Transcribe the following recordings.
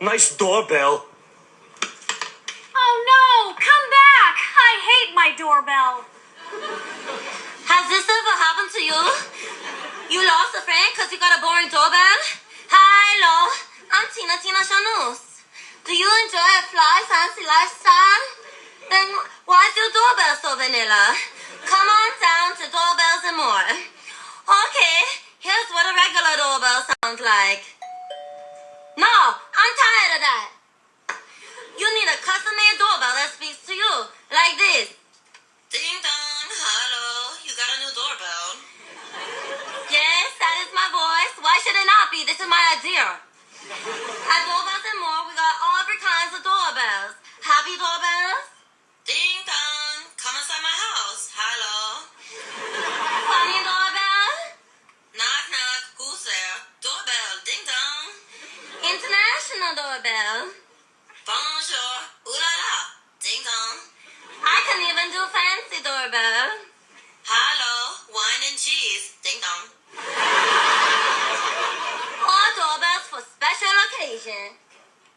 Nice doorbell. Oh no! Come back! I hate my doorbell. Has this ever happened to you? You lost a friend because you got a boring doorbell? Hello, I'm Cheneuse. Do you enjoy a fly fancy lifestyle? Then why is your doorbell so vanilla? Come on down to Doorbells and More. Okay, here's what a regular doorbell sounds like. No, I'm tired of that. You need a custom-made doorbell that speaks to you, like this. Ding dong, hello, you got a new doorbell. Yes, that is my voice. Why should it not be? This is my idea. At Doorbells and More, we got all every kinds of doorbells. Happy doorbells? Ding dong, come inside my house. Hello. Funny doorbell? Knock knock, who's there? Doorbell, ding dong. International doorbell. Bonjour, ooh la la, ding dong. I can even do fancy doorbell. Hello, wine and cheese, ding dong. Or doorbells for special occasion.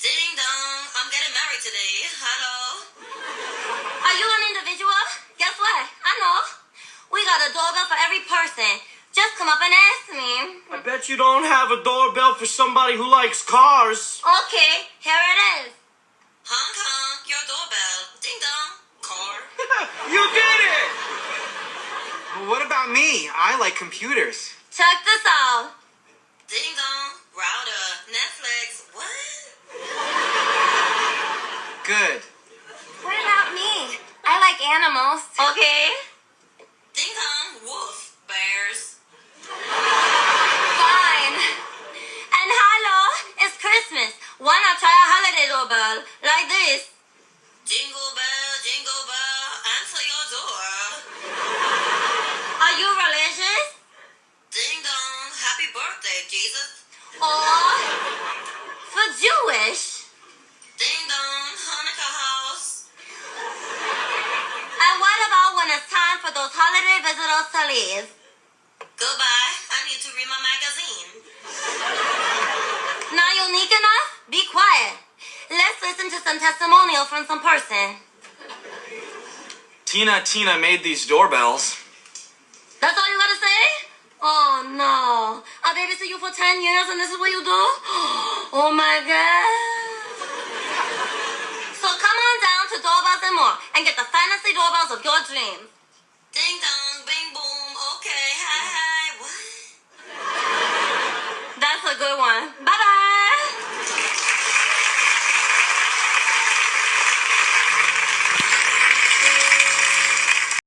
Ding dong, I'm getting married today. Hello. Are you an individual? Guess what? I know. We got a doorbell for every person. Just come up and ask me. I bet you don't have a doorbell for somebody who likes cars. Okay, here it is. Hong Kong, your doorbell. Ding dong, car. You did it! Well, what about me? I like computers. Check this out. Ding dong, router, Netflix, what? Good. What about me? I like animals. Okay. Ding dong, wolf, bears. Fine. And hello, it's Christmas. Why not try a holiday doorbell like this? Jingle bell, answer your door. Are you religious? Ding dong, happy birthday, Jesus. Or for Jewish? Ding dong, Hanukkah house. And what about when it's time for those holiday visitors to leave? Goodbye, I need to read my magazine. Not unique enough? Be quiet. Let's listen to some testimonial from some person. Tina made these doorbells. That's all you gotta say? Oh no. I babysit you for 10 years and this is what you do? Oh my god. So come on down to Doorbells and More and get the fantasy doorbells of your dreams. Ding dong, bing boom, okay, hi. What? That's a good one.